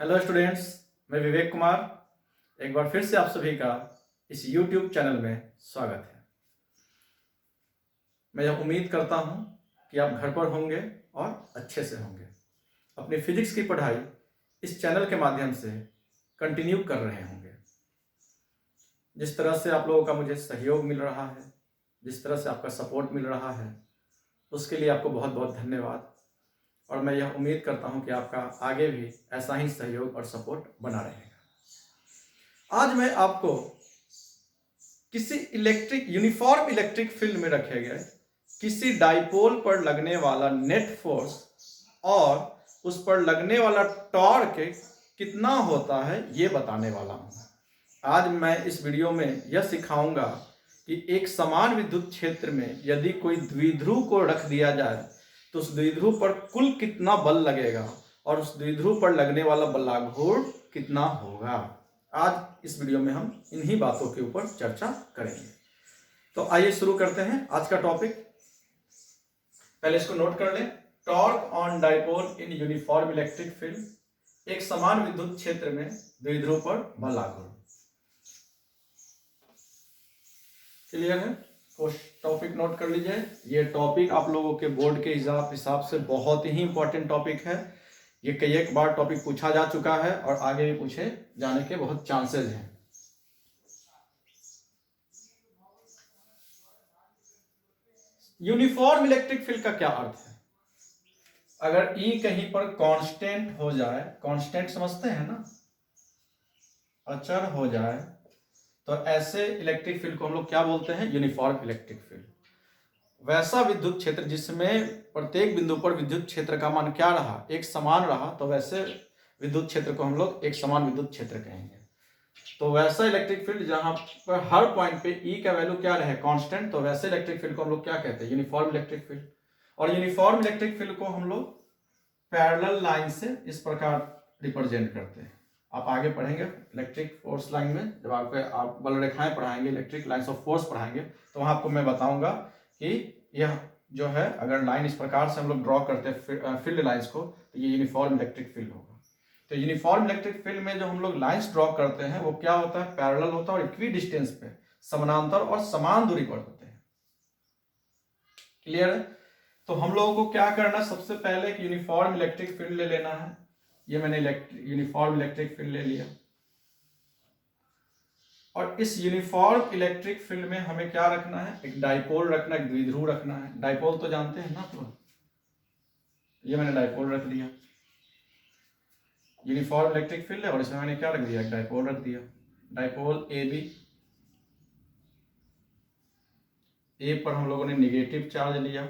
Hello students, मैं विवेक कुमार एक बार फिर से आप सभी का इस YouTube चैनल में स्वागत है। मैं यह उम्मीद करता हूं कि आप घर पर होंगे और अच्छे से होंगे। अपनी फिजिक्स की पढ़ाई इस चैनल के माध्यम से कंटिन्यू कर रहे होंगे। जिस तरह से आप लोगों का मुझे सहयोग मिल रहा है, जिस तरह से आपका सपोर्ट मिल रहा है, उसके लिए आपको बहुत बहुत धन्यवाद। और मैं यह उम्मीद करता हूं कि आपका आगे भी ऐसा ही सहयोग और सपोर्ट बना रहेगा। आज मैं आपको किसी यूनिफॉर्म इलेक्ट्रिक फील्ड में रखे गए किसी डाइपोल पर लगने वाला नेट फोर्स और उस पर लगने वाला टॉर्क कितना होता है ये बताने वाला हूं। आज मैं इस वीडियो में यह सिखाऊंगा कि एक समान विद्युत क्षेत्र में यदि कोई द्विध्रुव को रख दिया जाए तो उस द्विध्रुव पर कुल कितना बल लगेगा और उस द्विध्रुव पर लगने वाला बलाघूर्ण कितना होगा। आज इस वीडियो में हम इन्हीं बातों के ऊपर चर्चा करेंगे। तो आइए शुरू करते हैं आज का टॉपिक। पहले इसको नोट कर लें। Torque on dipole in uniform electric field. एक समान विद्युत क्षेत्र में द्विध्रुव पर बलाघूर्ण। क्लियर है? तो टॉपिक नोट कर लीजिए। ये टॉपिक आप लोगों के बोर्ड के हिसाब से बहुत ही इंपॉर्टेंट टॉपिक है। ये कई एक बार टॉपिक पूछा जा चुका है और आगे भी पूछे जाने के बहुत चांसेस हैं। यूनिफॉर्म इलेक्ट्रिक फील्ड का क्या अर्थ है? अगर E कहीं पर कांस्टेंट हो जाए, कांस्टेंट समझते हैं ना, अचर हो जाए, तो ऐसे इलेक्ट्रिक फील्ड को हम लोग क्या बोलते हैं? Uniform electric field. वैसा विद्युत क्षेत्र जिसमें प्रत्येक बिंदु पर विद्युत क्षेत्र का मान क्या रहा? एक समान रहा, तो वैसे विद्युत क्षेत्र को हम लोग एक समान विद्युत क्षेत्र कहेंगे। तो वैसा इलेक्ट्रिक फील्ड जहां पर हर पॉइंट पे E का वैल्यू क्या रहे? कांस्टेंट, तो वैसे इलेक्ट्रिक फील्ड को हम लोग क्या कहते हैं? Uniform electric field. और यूनिफॉर्म इलेक्ट्रिक फील्ड को हम लोग पैरेलल लाइन से इस प्रकार रिप्रेजेंट करते हैं। आप आगे पढ़ेंगे इलेक्ट्रिक फोर्स लाइन में, जब आप बल रेखाएं पढ़ाएंगे, इलेक्ट्रिक लाइन्स ऑफ फोर्स पढ़ाएंगे, तो वहां आपको मैं बताऊंगा कि यह जो है अगर लाइन इस प्रकार से हम लोग ड्रॉ करते हैं फील्ड लाइन्स को, तो ये यूनिफॉर्म इलेक्ट्रिक फील्ड होगा। तो यूनिफॉर्म इलेक्ट्रिक फील्ड में जो हम लोग लाइन्स ड्रॉ करते हैं वो क्या होता है? पैरेलल होता है और इक्वी डिस्टेंस पे, समानांतर और समान दूरी पर होते हैं। क्लियर है? तो हम लोगों को क्या करना, सबसे पहले एक यूनिफॉर्म इलेक्ट्रिक फील्ड ले लेना है। ये मैंने यूनिफॉर्म इलेक्ट्रिक फील्ड ले लिया और इस यूनिफॉर्म इलेक्ट्रिक फील्ड में हमें क्या रखना है? एक डाइपोल रखना है, एक द्विध्रुव रखना है। डाइपोल तो जानते हैं ना, तो ये मैंने डाइपोल रख दिया। यूनिफॉर्म इलेक्ट्रिक फील्ड है और इसमें मैंने क्या रख दिया? एक डाइपोल रख दिया। Dipole A B. ए पर हम लोगों ने निगेटिव चार्ज लिया,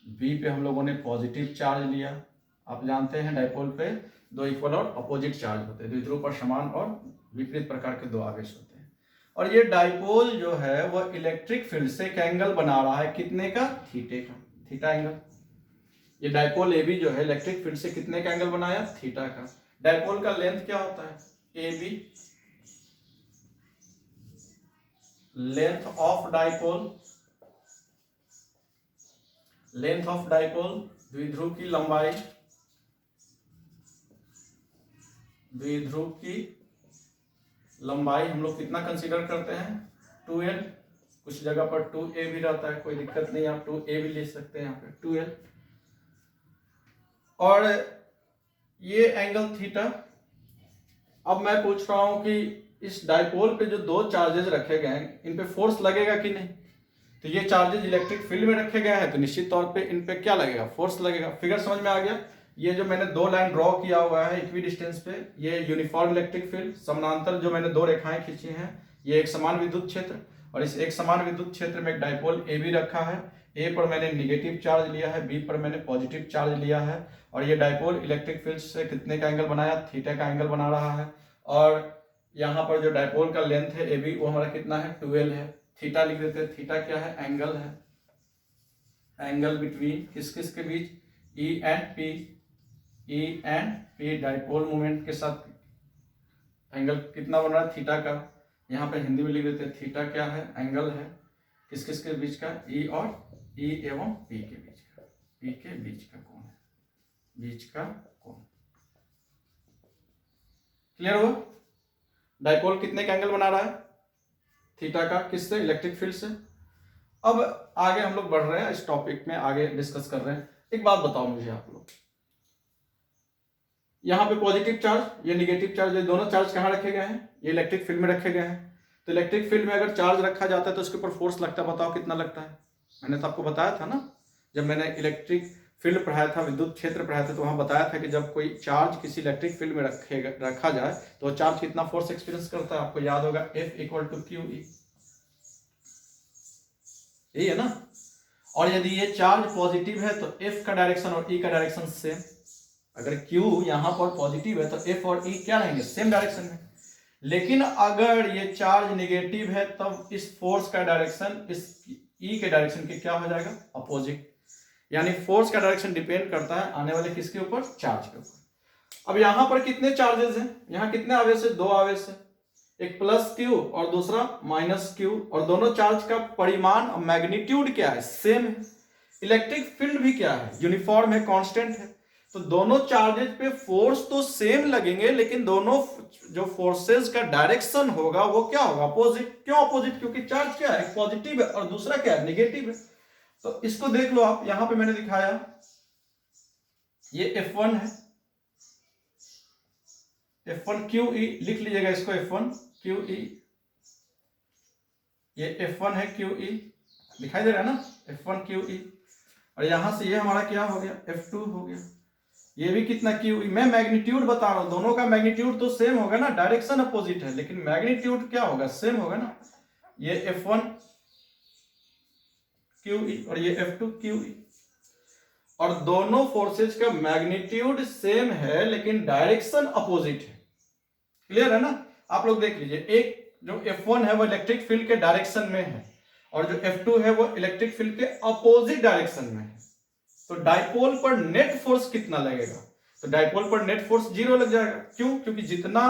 बी पे हम लोगों ने पॉजिटिव चार्ज लिया। आप जानते हैं डाइपोल पे दो इक्वल और अपोजिट चार्ज होते हैं, द्विध्रुव पर समान और विपरीत प्रकार के दो आवेश होते हैं। और ये डाइपोल जो है वह इलेक्ट्रिक फील्ड से एक एंगल बना रहा है, कितने का? थीटे का, थीटा एंगल। ये डाइपोल ए बी जो है इलेक्ट्रिक फील्ड से कितने का एंगल बनाया? थीटा का। डाइपोल का लेंथ क्या होता है? A B. Length of dipole, length of dipole द्विध्रुव की लंबाई, द्विध्रुव की लंबाई हम लोग कितना कंसीडर करते हैं? 2l। कुछ जगह पर 2a भी रहता है, कोई दिक्कत नहीं, आप 2a भी ले सकते हैं यहाँ पे 2l। और ये एंगल थीटा। अब मैं पूछ रहा हूं कि इस डाइपोल पे जो दो चार्जेस रखे गए हैं, इन पे फोर्स लगेगा कि नहीं? तो ये चार्जेस इलेक्ट्रिक फील्ड में रखे गए हैं, तो निश्चित तौर पे इन पे क्या लगेगा? फोर्स लगेगा। फिगर समझ में आ गया? ये जो मैंने दो लाइन ड्रॉ किया हुआ है इक्वी डिस्टेंस पे, ये यूनिफॉर्म इलेक्ट्रिक फील्ड। समानांतर जो मैंने दो रेखाएं खींची हैं, ये एक समान विद्युत क्षेत्र, और इस एक समान विद्युत क्षेत्र में एक डाइपोल ए भी रखा है। ए पर मैंने निगेटिव चार्ज लिया है, बी पर मैंने पॉजिटिव चार्ज लिया है, और ये डाइपोल इलेक्ट्रिक फील्ड से कितने का एंगल बनाया? थीटा का एंगल बना रहा है। और यहाँ पर जो डाइपोल का लेंथ है ए बी, वो हमारा कितना है? 2l है। थीटा लिख देते हैं। थीटा क्या है? एंगल है, एंगल बिटवीन किस किस के बीच? E and P। E and P dipole moment के साथ एंगल कितना बन रहा है? थीटा का। यहाँ पे हिंदी में लिख देते हैं थीटा क्या है? एंगल है। किस किस के बीच का? E और E एवं P के बीच का। P के बीच का कोण है, बीच का कोण। क्लियर हुआ? डाइपोल कितने का एंगल बना रहा है? थीटा का। किससे? इलेक्ट्रिक फील्ड से। अब आगे हम लोग बढ़ रहे हैं, इस टॉपिक में आगे डिस्कस कर रहे हैं। एक बात बताओ मुझे आप लोग, यहाँ पे पॉजिटिव चार्ज, ये निगेटिव चार्ज, ये दोनों चार्ज कहाँ रखे गए हैं? ये इलेक्ट्रिक फील्ड में रखे गए हैं। तो इलेक्ट्रिक फील्ड में अगर चार्ज रखा जाता है तो उसके ऊपर फोर्स लगता है, बताओ कितना लगता है? मैंने तो आपको बताया था ना, जब मैंने इलेक्ट्रिक फील्ड पढ़ाया था, विद्युत क्षेत्र पढ़ाया था, तो वहां बताया था कि जब कोई चार्ज किसी इलेक्ट्रिक फील्ड में रखा जाए तो चार्ज कितना फोर्स एक्सपीरियंस करता है? आपको याद होगा, F = QE, यही है ना। और यदि ये चार्ज पॉजिटिव है तो F का डायरेक्शन और E का डायरेक्शन सेम। अगर Q यहां पर पॉजिटिव है तो F और E क्या रहेंगे? सेम डायरेक्शन में। लेकिन अगर ये चार्ज नेगेटिव है तब इस फोर्स का डायरेक्शन इस E के डायरेक्शन के क्या हो जाएगा? अपोजिट। यानी फोर्स का डायरेक्शन डिपेंड करता है आने वाले किसके ऊपर? चार्ज के ऊपर। अब यहां पर कितने चार्जेस हैं? यहां कितने आवेश है? 2 आवेश है, एक +Q और दूसरा -Q, और दोनों चार्ज का परिमाण और मैग्नीट्यूड क्या है? सेम है। इलेक्ट्रिक फील्ड भी क्या है? यूनिफॉर्म है, कांस्टेंट है। तो दोनों चार्जेस पे फोर्स तो सेम लगेंगे, लेकिन दोनों जो फोर्सेस का डायरेक्शन होगा वो क्या होगा? अपोजिट। क्यों अपोजिट? क्योंकि चार्ज क्या है? एक पॉजिटिव है और दूसरा क्या है? नेगेटिव है। तो इसको देख लो आप, यहां पे मैंने दिखाया, ये F1 है, F1 QE लिख लीजिएगा इसको, F1 QE, ये F1 है QE, दिखाई दे रहा है ना, F1 QE। और यहां से ये हमारा क्या हो गया? F2 हो गया। ये भी कितना? QE। मैं मैग्नीट्यूड बता रहा हूं, दोनों का मैग्नीट्यूड तो सेम होगा ना, डायरेक्शन अपोजिट है लेकिन मैग्नीट्यूड क्या होगा? सेम होगा ना। ये F1 QE और ये F2 QE, और दोनों फोर्सेज का मैग्नीट्यूड सेम है लेकिन डायरेक्शन अपोजिट है। क्लियर है ना? आप लोग देख लीजिए, एक जो F1 है वो इलेक्ट्रिक फील्ड के डायरेक्शन में है और जो F2 है वो इलेक्ट्रिक फील्ड के अपोजिट डायरेक्शन में है। तो डाइपोल पर नेट फोर्स कितना लगेगा? तो डाइपोल पर नेट फोर्स 0 लग जाएगा। क्यों? क्योंकि जितना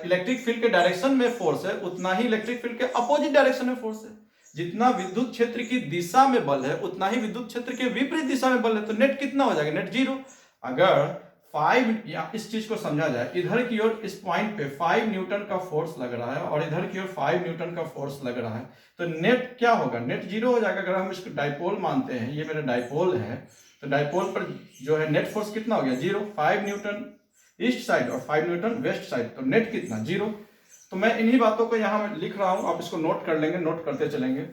इलेक्ट्रिक फील्ड के डायरेक्शन में फोर्स है उतना ही इलेक्ट्रिक फील्ड के अपोजिट डायरेक्शन में फोर्स है। जितना विद्युत क्षेत्र की दिशा में बल है उतना ही विद्युत क्षेत्र के विपरीत दिशा में बल है। तो नेट कितना हो जाएगा? नेट 0। अगर 5, या इस चीज को समझा जाए, इधर की ओर इस पॉइंट पे 5 न्यूटन का फोर्स लग रहा है और इधर की ओर 5 न्यूटन का फोर्स लग रहा है, तो नेट क्या होगा? नेट 0 हो जाएगा। अगर हम इसको डाइपोल मानते हैं, ये मेरा डाइपोल है, तो डाइपोल पर जो है नेट फोर्स कितना हो गया? 0। 5 न्यूटन ईस्ट साइड और 5 न्यूटन वेस्ट साइड, तो नेट कितना? 0। तो मैं इन्हीं बातों को यहां लिख रहा हूं, आप इसको नोट कर लेंगे, नोट करते चलेंगे।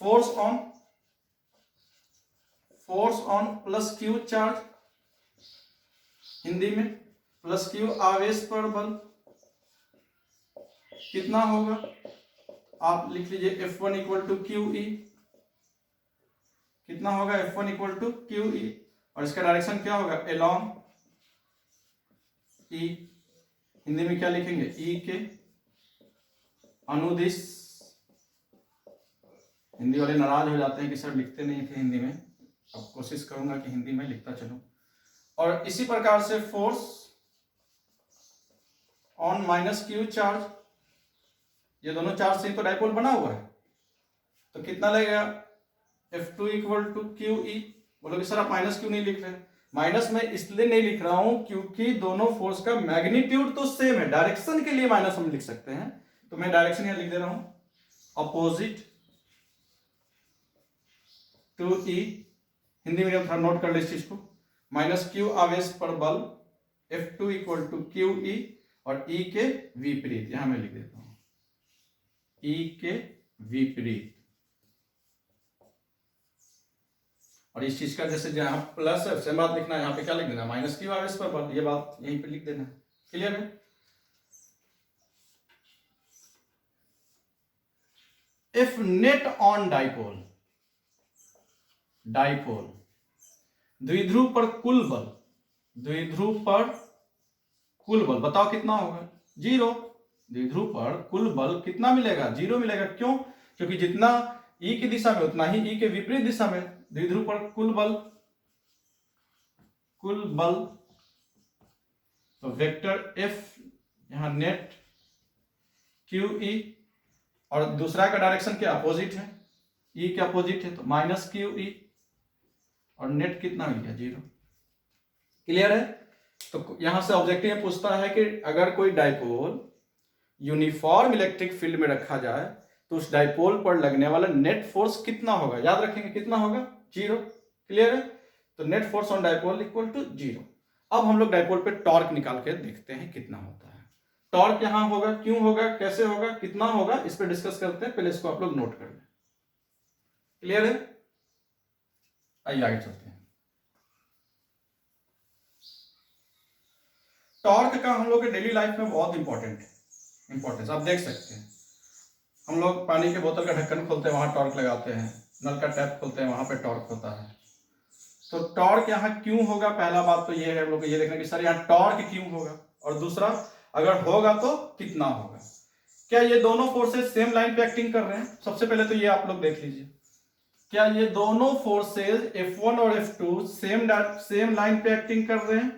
Force on plus Q charge, Hindi में +Q आवेश पर बल कितना होगा? आप लिख लीजिए F1 = QE। कितना होगा? F1 = QE, और इसका डायरेक्शन क्या होगा? along E। हिंदी में क्या लिखेंगे? E के अनुदिश। हिंदी वाले नाराज हो जाते हैं कि सर लिखते नहीं थे हिंदी में, अब कोशिश करूंगा कि हिंदी में लिखता चलूं। और इसी प्रकार से फोर्स ऑन -Q चार्ज, ये दोनों चार्ज से तो डाइपोल बना हुआ है, तो कितना लगेगा? F2 = QE। बोलोगे सर आप -Q नहीं लिख रहे। माइनस में इसलिए नहीं लिख रहा हूं क्योंकि दोनों फोर्स का मैग्नीट्यूड तो सेम है, डायरेक्शन के लिए माइनस हम लिख सकते हैं, तो मैं डायरेक्शन यहां लिख दे रहा हूं, अपोजिट टू E। हिंदी में थोड़ा नोट कर ले इस चीज को, -Q आवेश पर बल, F2 = QE, और E के विपरीत, यहां मैं लिख देता हूं E के विपरीत। और इस चीज का जैसे जहां प्लस है सेम बात लिखना है, यहां पे क्या लिख देना? -Q आवेश पर बल, ये बात यहीं पे लिख देना। क्लियर है? इफ नेट ऑन डाइपोल, द्विध्रुव पर कुल बल, द्विध्रुव पर कुल बल बताओ कितना होगा? 0। द्विध्रुव पर कुल बल कितना मिलेगा? 0 मिलेगा। क्यों? क्योंकि जितना E की दिशा में उतना ही E के विपरीत दिशा में द्विध्रुव पर कुल बल, तो वेक्टर F यहां नेट QE, और दूसरा का डायरेक्शन क्या? अपोजिट है, E के अपोजिट है, तो -QE, और नेट कितना मिल गया? 0। क्लियर है? तो यहां से ऑब्जेक्टिव में पूछता है कि अगर कोई डाइपोल यूनिफॉर्म इलेक्ट्रिक फील्ड में रखा जाए तो उस डाइपोल पर लगने वाला नेट फोर्स कितना होगा। याद रखेंगे कितना होगा, 0। क्लियर है। तो net force on dipole equal to 0। अब हम लोग डाइपोल पे टॉर्क निकाल के देखते हैं कितना होता है। टॉर्क यहां होगा, क्यों होगा, कैसे होगा, कितना होगा, इस पर डिस्कस करते हैं। पहले इसको आप लोग नोट कर लें। क्लियर है। आइए आगे चलते हैं। टॉर्क का हम लोग के डेली लाइफ में बहुत इंपॉर्टेंस आप देख सकते हैं। हम लोग पानी के बोतल का ढक्कन खोलते हैं, वहां टॉर्क लगाते हैं। नल का टैप खोलते हैं, वहां पे टॉर्क होता है। तो टॉर्क यहाँ क्यों होगा, पहला बात तो ये है हम लोग को ये देखना कि सर यहाँ टॉर्क क्यों होगा, और दूसरा अगर होगा तो कितना होगा। क्या ये दोनों फोर्सेस सेम लाइन पे एक्टिंग कर रहे हैं। सबसे पहले तो ये आप लोग देख लीजिए, क्या ये दोनों फोर्सेस F1 और F2 सेम लाइन पे एक्टिंग कर रहे हैं।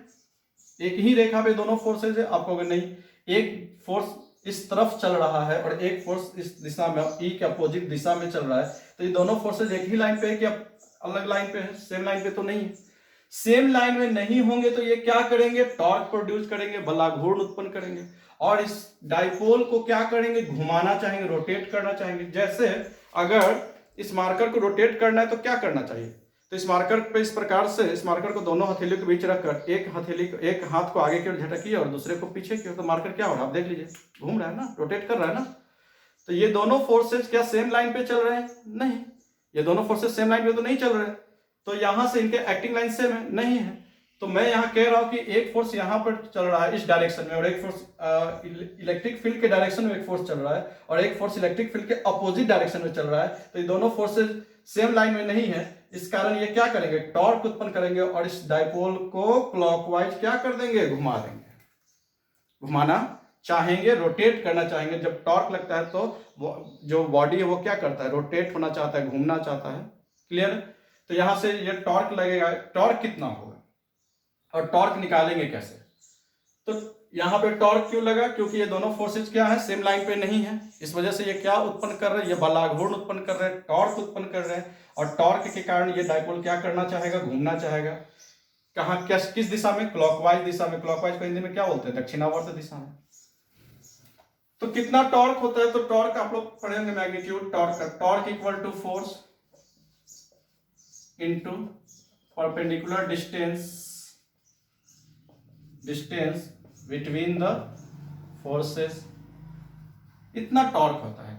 एक ही रेखा पे दोनों फोर्सेज है। आप कहोगे नहीं, एक फोर्स इस तरफ चल रहा है और एक फोर्स इस दिशा में, ई के अपोजिट दिशा में चल रहा है। तो ये दोनों फोर्सेज एक ही लाइन पे है कि अलग लाइन पे है, सेम लाइन पे तो नहीं है। सेम लाइन में नहीं होंगे तो ये क्या करेंगे, टॉर्क प्रोड्यूस करेंगे, बल घूर्ण उत्पन्न करेंगे, और इस डाइपोल को क्या करेंगे, घुमाना चाहेंगे, रोटेट करना चाहेंगे। जैसे अगर इस मार्कर को रोटेट करना है तो क्या करना चाहिए, तो इस मार्कर पे इस प्रकार से, इस मार्कर को दोनों हथेलियों के बीच रखकर एक हाथ को आगे की ओर झटकिए और दूसरे को पीछे की ओर, तो मार्कर क्या हो रहा है आप देख लीजिए, घूम रहा है ना, रोटेट कर रहा है ना। तो ये दोनों फोर्सेज क्या सेम लाइन पे चल रहे हैं, नहीं, ये दोनों फोर्सेज सेम लाइन पे तो नहीं चल रहे। तो यहां से इनके एक्टिंग लाइन सेम है, नहीं है। तो मैं यहां कह रहा हूं कि एक फोर्स यहां पर चल रहा है इस डायरेक्शन में, और एक फोर्स इलेक्ट्रिक फील्ड के डायरेक्शन में एक फोर्स चल रहा है, और एक फोर्स इलेक्ट्रिक फील्ड के अपोजिट डायरेक्शन में चल रहा है। तो ये दोनों फोर्सेज सेम लाइन में नहीं है, इस कारण ये क्या करेंगे, टॉर्क उत्पन्न करेंगे और इस डाइपोल को क्लॉकवाइज क्या कर देंगे, घुमा देंगे, घुमाना चाहेंगे, रोटेट करना चाहेंगे। जब टॉर्क लगता है तो जो बॉडी है वो क्या करता है, रोटेट होना चाहता है, घूमना चाहता है। क्लियर। तो यहां से ये टॉर्क लगेगा, टॉर्क कितना होगा और टॉर्क निकालेंगे कैसे। तो यहां पे टॉर्क क्यों लगा, क्योंकि ये दोनों फोर्सेज क्या है, सेम लाइन पे नहीं है। इस वजह से ये क्या उत्पन्न कर रहे हैं, ये बलाघूर्ण उत्पन्न कर रहे हैं, टॉर्क उत्पन्न कर रहे हैं, और टॉर्क के कारण ये डाइपोल क्या करना चाहेगा, घूमना चाहेगा। कहां, किस दिशा में, क्लॉकवाइज दिशा में। क्लॉकवाइज को हिंदी में क्या बोलते हैं, दक्षिणावर्त दिशा में। तो कितना टॉर्क होता है, तो टॉर्क आप लोग पढ़ेंगे मैग्नीट्यूड टॉर्क का, torque equal to force into perpendicular distance between the forces. इतना टॉर्क होता है।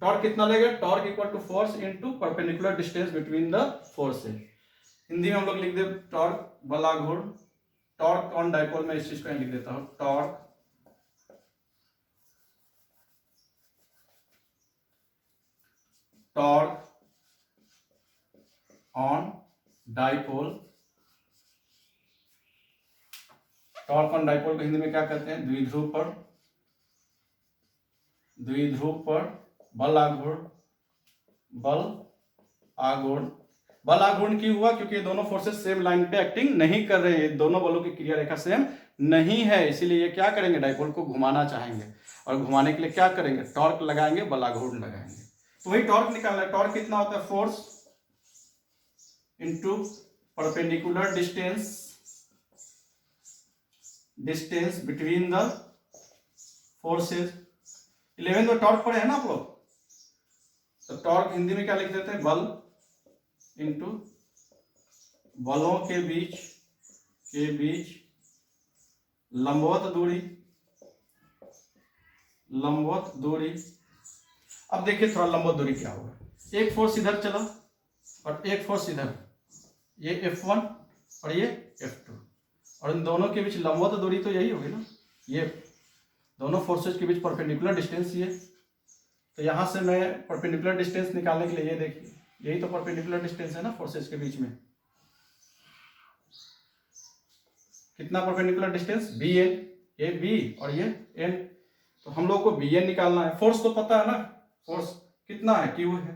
टॉर्क कितना लगेगा, torque equal to force into perpendicular distance between the forces. Hindi में हम लोग लिख दे टॉर्क बलाघूर्ण, टॉर्क ऑन डाइपोल में इस चीज को लिख देता हूं, torque on dipole. Torque on dipole को हिंदी में क्या कहते हैं, द्विध्रुव पर बल आघूर्ण क्यों हुआ, क्योंकि ये दोनों फोर्सेस सेम लाइन पे एक्टिंग नहीं कर रहे हैं, दोनों बलों की क्रिया रेखा सेम नहीं है, इसीलिए ये क्या करेंगे, डाइपोल को घुमाना चाहेंगे, और घुमाने के लिए क्या करेंगे, टॉर्क लगाएंगे, बल आघूर्ण लगाएंगे। तो वही टॉर्क निकालना है। टॉर्क कितना होता है, force into perpendicular distance between the forces. 11 में टॉर्क पढ़े हैं ना आप लोग, तो टॉर्क हिंदी में क्या लिख देते हैं, बल इनटू बलों के बीच लंबवत दूरी। अब देखिए थोड़ा लंबवत दूरी क्या होगा, एक फोर्स इधर चला और एक फोर्स इधर, ये F1 और ये F2, और इन दोनों के बीच लंबवत दूरी तो यही होगी ना, ये दोनों फोर्सेज के बीच परपेंडिकुलर डिस्टेंस ये। तो यहां से मैं परपेंडिकुलर डिस्टेंस निकालने के लिए, ये देखिए यही तो परपेंडिकुलर डिस्टेंस है ना फोर्सेज के बीच में, कितना परपेंडिकुलर डिस्टेंस, BN, ये B और ये N। तो हम लोग को BN निकालना है। फोर्स तो पता है ना, फोर्स कितना है, Q है,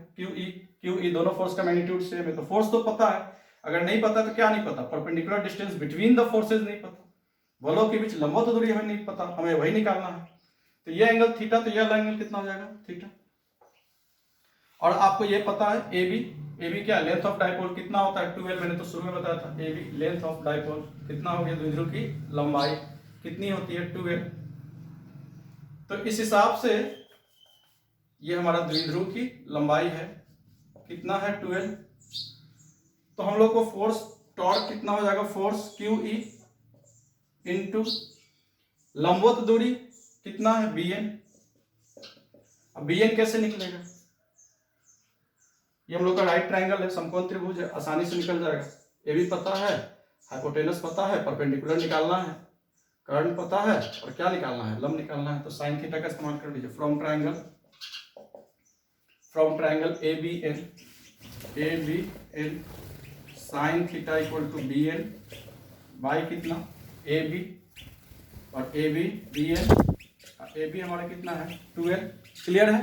QE दोनों फोर्स का मैग्नीट्यूड सेम है, तो फोर्स तो पता है। अगर नहीं पता तो क्या नहीं पता, perpendicular distance between the forces नहीं पता, बलों के बीच लंबवत दूरी हमें नहीं पता, हमें वही निकालना है। तो ये एंगल थीटा, तो ये एंगल कितना हो जाएगा, थीटा। और आपको ये पता है AB, ए बी क्या लेंथ ऑफ डाइपोल कितना होता है 12, मैंने तो शुरू में बताया था। A B length of dipole कितना हो गया, द्विध्रुव की लंबाई कितनी होती है 12। तो इस हिसाब से ये हमारा द्विध्रुव की लंबाई है, कितना है 12। तो हम लोग को फोर्स टॉर्क कितना हो जाएगा, फोर्स क्यू ई इंटू लंबवत दूरी कितना है बी एन। अब बी एन कैसे निकलेगा, ये हम लोग का राइट ट्रायंगल है, समकोण त्रिभुज है, आसानी से निकल जाएगा। ए बी पता है, हाइपोटेनस पता है, परपेंडिकुलर निकालना है, कर्ण पता है और क्या निकालना है, लंब निकालना है। तो साइन थीटा का इस्तेमाल कर लीजिए। From triangle A B N sine theta equal to B N by कितना ए बी, और A B B N, A B हमारा कितना है 12। क्लियर है।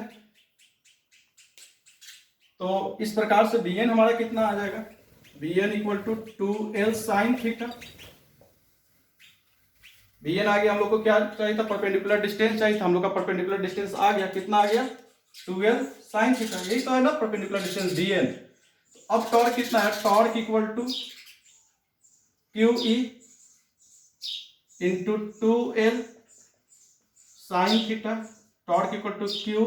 तो इस प्रकार से बी एन हमारा कितना आ जाएगा, B N equal to 2l sine theta. B N आ गया, हम लोग को क्या चाहिए था, परपेंडिकुलर डिस्टेंस चाहिए था, हम लोग का परपेंडिकुलर डिस्टेंस आ गया, कितना आ गया 2l साइन थीटा, यही तो है ना परपेंडिकुलर डिस्टेंस बी एन। अब टॉर्क कितना है, torque equal to Q E into 2l sine theta, torque equal to Q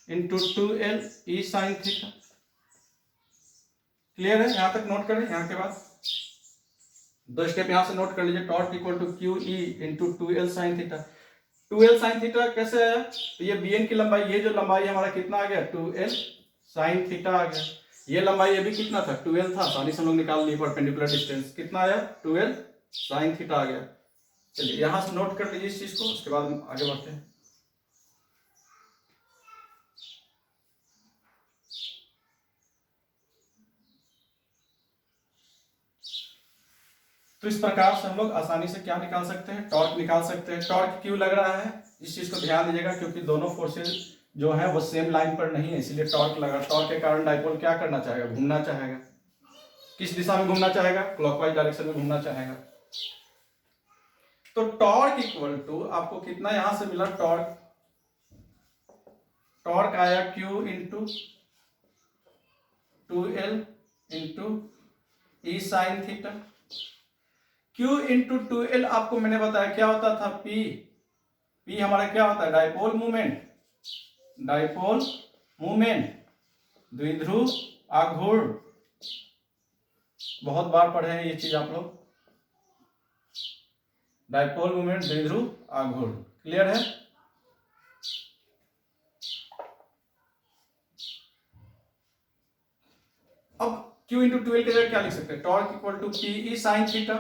into 2l E sine theta. Clear है, यहां तक नोट करें। यहां के बाद 2 स्टेप यहां से नोट कर लीजिए। Torque equal to Q E into 2l sine theta. 2l sine theta कैसे आया, तो ये bn की लंबाई, ये जो लंबाई हमारा कितना आ गया 2l साइन थीटा आ गया। ये लंबाई ये भी कितना था 2l था, आसानी से हम लोग निकाल लिए परपेंडिकुलर डिस्टेंस, कितना आया 2l साइन थीटा आ गया। चलिए यहां से नोट कर लीजिए इस चीज को, उसके बाद हम आगे बढ़ते हैं। तो इस प्रकार से हम लोग आसानी से क्या निकाल सकते हैं, टॉर्क निकाल सकते हैं। टॉर्क क्यों लग रहा है, इस चीज को ध्यान दीजिएगा, क्योंकि दोनों फोर्सेज जो है वो सेम लाइन पर नहीं है, इसलिए टॉर्क लगा। टॉर्क के कारण डाइपोल क्या करना चाहेगा, घूमना चाहेगा। किस दिशा में घूमना चाहेगा, क्लॉकवाइज डायरेक्शन में घूमना चाहेगा। तो टॉर्क इक्वल टू आपको कितना यहां से मिला, टॉर्क आया Q into 2l into e sine theta. Q into 2l आपको मैंने बताया क्या होता था, P हमारा क्या होता है, डाइपोल मूवमेंट, द्विध्रुव आघूर्ण। बहुत बार पढ़े हैं ये चीज आप लोग, डाइपोल मूवमेंट द्विध्रुव आघूर्ण। क्लियर है। अब Q इंटू 2l की जगह क्या लिख सकते हैं, torque equal to P sine theta.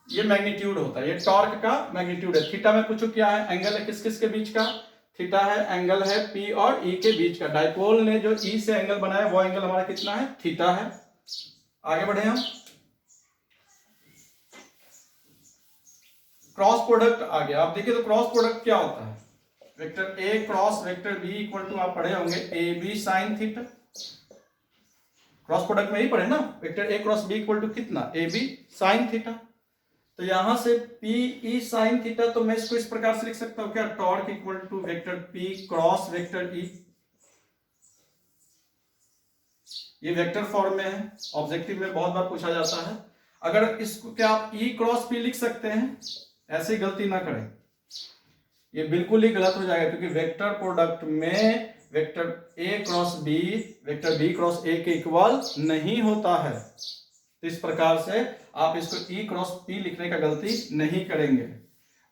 ये मैग्नीट्यूड होता है, ये टॉर्क का मैग्नीट्यूड है। थीटा में पूछो क्या है, एंगल है, किस किस के बीच का, थीटा है, एंगल है P और E के बीच का। डाइपोल ने जो E से एंगल बनाया वो एंगल हमारा कितना है, थीटा है। आगे बढ़े हम, क्रॉस प्रोडक्ट आ गया। आप देखिए तो क्रॉस प्रोडक्ट क्या होता है, vector A cross vector B equal to, आप पढ़े होंगे AB sine theta. Cross product में ही पढ़े ना, vector A cross B equal to कितना, AB साइन थीटा। तो यहां से PE साइन थीटा, तो मैं इसको इस प्रकार से लिख सकता हूं क्या, torque equal to vector P cross vector E। ये वेक्टर फॉर्म में है, ऑब्जेक्टिव में बहुत बार पूछा जाता है। अगर इसको क्या आप E क्रॉस P लिख सकते हैं, ऐसी गलती ना करें, ये बिल्कुल ही गलत हो जाएगा, क्योंकि वेक्टर प्रोडक्ट में vector A cross B vector B cross A के इक्वल नहीं होता है। तो इस प्रकार से आप इसको E क्रॉस P लिखने का गलती नहीं करेंगे।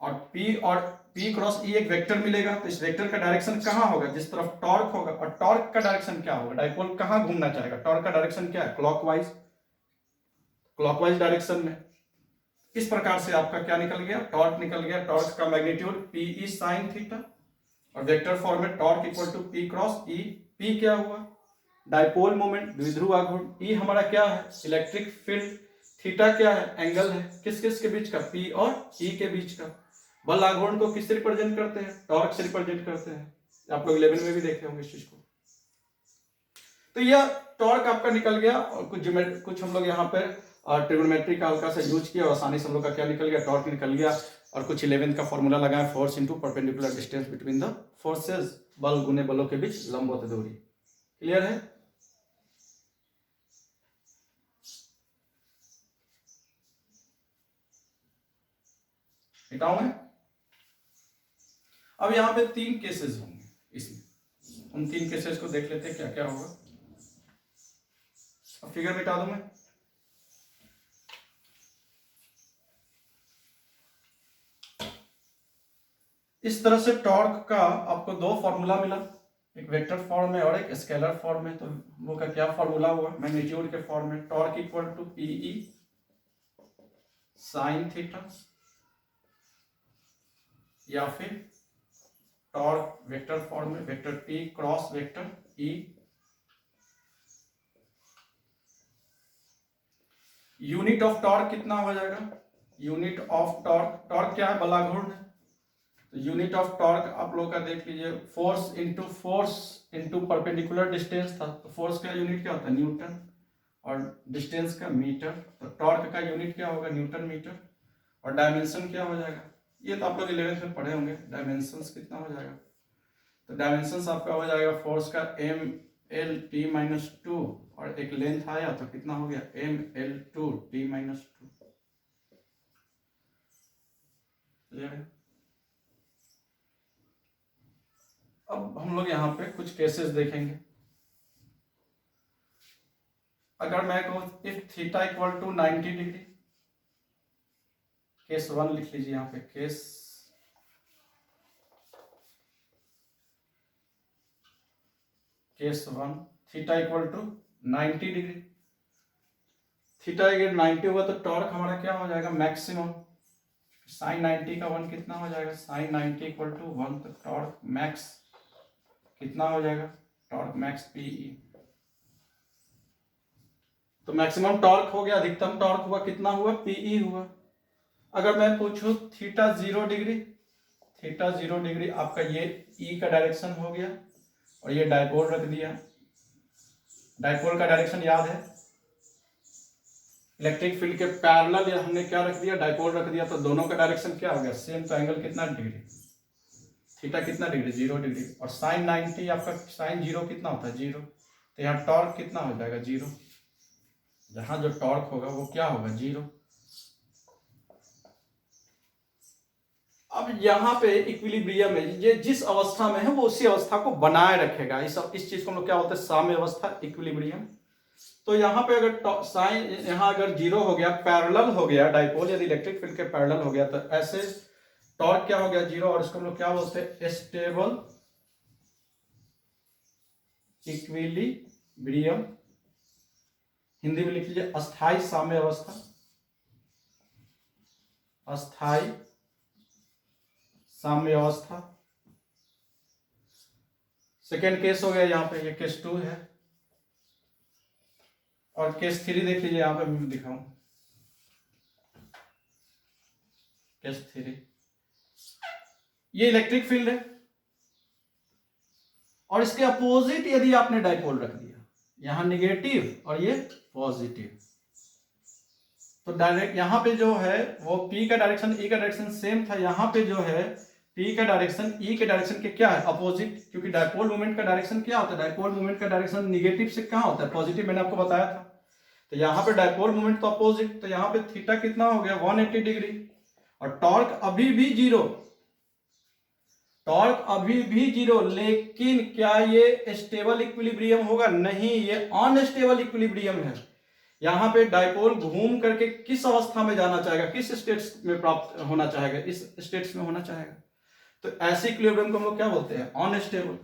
और P क्रॉस E एक वेक्टर मिलेगा, तो इस वेक्टर का डायरेक्शन कहां होगा, जिस तरफ टॉर्क होगा। और टॉर्क का डायरेक्शन क्या होगा, डाइपोल कहां घूमना चाहेगा, टॉर्क का डायरेक्शन क्या है, क्लॉकवाइज डायरेक्शन में। इस प्रकार से आपका क्या निकल गया, टॉर्क निकल गया। टॉर्क का मैग्नीट्यूड PE साइन थीटा, और वेक्टर फॉर्म में torque equal to P cross E। P क्या हुआ, डाइपोल मोमेंट द्विध्रुव आघूर्ण। E हमारा क्या है, इलेक्ट्रिक फील्ड। थीटा क्या है, एंगल है, किस किस के बीच का, P और E के बीच का। बल आघूर्ण को किससे रिप्रेजेंट करते हैं, टॉर्क से रिप्रेजेंट करते हैं। आप लोग 11 में भी देखे होंगे इस चीज को। तो यह टॉर्क आपका निकल गया, और कुछ हम लोग यहाँ पे ट्रिग्नोमेट्री का हल्का सा यूज किया, और आसानी से हम लोग का क्या निकल गया, टॉर्क निकल गया। और कुछ 11th का फॉर्मूला लगाया, force into perpendicular distance between the forces, बल गुने बलों के बीच लंबवत दूरी। क्लियर है? मिटाऊं मैं? अब यहाँ पे 3 केसेस होंगे इसमें, उन 3 केसेस को देख लेते हैं क्या क्या होगा। अब फिगर मिटा दूं मैं। इस तरह से टॉर्क का आपको 2 फॉर्मूला मिला, एक वेक्टर फॉर्म में और एक स्केलर फॉर्म में। तो वो का क्या फॉर्मूला हुआ? मैग्नीट्यूड के फॉर्म में torque equal to PE sine theta, या फिर टॉर्क वेक्टर फॉर्म में vector T cross vector E. Unit of torque कितना हो जाएगा? यूनिट ऑफ टॉर्क, टॉर्क क्या है? बला घूर्ण। तो यूनिट ऑफ टॉर्क आप लोग का देख लीजिए, फोर्स इंटू परपेंडिकुलर डिस्टेंस था। तो फोर्स का यूनिट क्या होता है? न्यूटन, और डिस्टेंस का मीटर। तो टॉर्क का यूनिट क्या होगा? Newton metre. और डायमेंशन क्या हो जाएगा? ये तो आप लोग 11th में पढ़े होंगे। डायमेंशंस कितना हो जाएगा? तो डायमेंशंस आपका हो जाएगा फोर्स का m/l(t-2), और एक लेंथ आया तो कितना हो गया? m/l(2)(t-2). क्लियर है? अब हम लोग यहाँ पे कुछ केसेस देखेंगे। अगर मैं कहूँ if theta equal to 90 degree, case 1 लिख लीजिए यहाँ पे। Case 1, theta equal to 90 degree. Theta अगर 90 होगा तो टॉर्क हमारा क्या हो जाएगा? मैक्सिमम। साइन 90 का 1 कितना हो जाएगा? Sine 90 equal to 1। तो टॉर्क मैक्स कितना हो जाएगा? Torque max PE. तो मैक्सिमम टॉर्क हो गया, अधिकतम टॉर्क हुआ, कितना हुआ? पीई हुआ। अगर मैं पूछूं थीटा 0 डिग्री, थीटा 0 डिग्री आपका ये ई का डायरेक्शन हो गया, और ये डायपोल रख दिया। डायपोल का डायरेक्शन याद है? इलेक्ट्रिक फील्ड के पैरेलल या हमने क्या रख दिया? डायपोल रख दिया। तो दोनों का डायरेक्शन क्या हो गया? सेम। तो एंगल कितना डिग्री? थीटा कितना डिग्री? 0 डिग्री। और साइन 90 आपका, साइन 0 कितना होता है? 0। तो यहाँ टॉर्क कितना हो जाएगा? 0। जहां जो टॉर्क होगा वो क्या होगा? 0। अब यहाँ पे इक्विलिब्रियम है, ये जिस अवस्था में है वो उसी अवस्था को बनाए रखेगा। इस चीज को हम लोग क्या बोलते हैं? साम्य अवस्था, इक्विलिब्रियम। तो यहाँ पे अगर साइन यहाँ अगर 0 हो गया, पैरेलल हो गया डाइपोल, यदि इलेक्ट्रिक फील्ड के पैरेलल हो गया, तो ऐसे टॉर्क क्या हो गया? 0। और इसको हम लोग क्या बोलते हैं? Stable equilibrium. हिंदी में लिख लीजिए अस्थाई साम्य अवस्था, अस्थाई साम्य अवस्था। सेकेंड केस हो गया यहाँ पे, ये केस 2 है। और केस 3 देख लीजिए, यहाँ पे मैं दिखाऊं। केस 3, ये इलेक्ट्रिक फील्ड है, और इसके अपोजिट यदि आपने डाइपोल रख दिया, यहां निगेटिव और ये पॉजिटिव, तो डायरेक्ट यहां पे जो है वो P का डायरेक्शन E का डायरेक्शन सेम था। यहां पे जो है P का डायरेक्शन E के डायरेक्शन के क्या है? अपोजिट। क्योंकि डाइपोल मोमेंट का डायरेक्शन क्या होता है? डाइपोल मोमेंट का डायरेक्शन निगेटिव से कहां होता है? पॉजिटिव। मैंने आपको बताया था। तो यहाँ पे डाइपोल मोमेंट तो अपोजिट। तो यहाँ पे थीटा कितना हो गया? 180 डिग्री। और टॉर्क अभी भी 0, टॉर्क अभी भी 0। लेकिन क्या ये स्टेबल इक्विलिब्रियम होगा? नहीं, ये अनस्टेबल इक्विलिब्रियम है। यहां पे डाइपोल घूम करके किस अवस्था में जाना चाहेगा? किस स्टेट्स में प्राप्त होना चाहेगा? इस स्टेट्स में होना चाहेगा। तो ऐसे इक्विलिब्रियम को हम लोग क्या बोलते हैं? Unstable,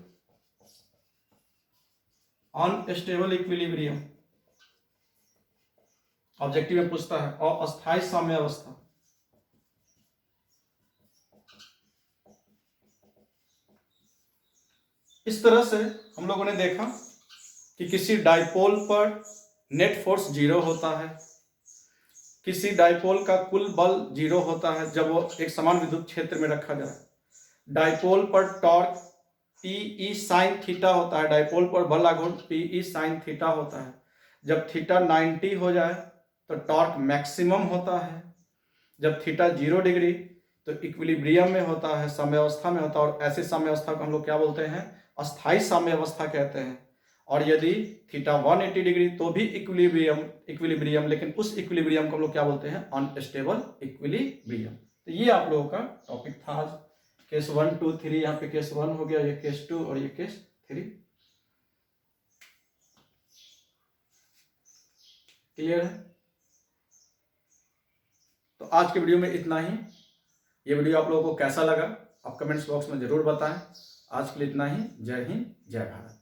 unstable equilibrium. ऑब्जेक्टिव में पूछता है। और अस्थाई साम्य अवस्था, इस तरह से हम लोगों ने देखा कि किसी डाइपोल पर नेट फोर्स 0 होता है, किसी डाइपोल का कुल बल 0 होता है जब वो एक समान विद्युत क्षेत्र में रखा जाए। डाइपोल पर टॉर्क Te साइन थीटा होता है, डाइपोल पर बल आघूर्ण Pe साइन थीटा होता है। जब थीटा 90 हो जाए तो टॉर्क मैक्सिमम होता है। जब थीटा 0 डिग्री तो इक्विलिब्रियम में होता है, साम्यावस्था में होता है। और ऐसे साम्यावस्था को हम लोग क्या बोलते हैं? अस्थाई साम्यावस्था कहते हैं। और यदि थीटा 180 डिग्री तो भी इक्विलिब्रियम, लेकिन उस इक्विलिब्रियम को हम लोग क्या बोलते हैं, अनस्टेबल इक्विलिब्रियम। तो ये आप लोगों का टॉपिक था आज। केस 1 2 3, यहाँ पे केस 1 हो गया, ये केस 2 और ये केस 3। क्लियर है? तो आज के वीडियो में इतना ही। ये वीडियो आप लोगों को कैसा लगा आप कमेंट्स बॉक्स में जरूर बताएं। आज के लिए इतना ही। जय हिंद, जय भारत।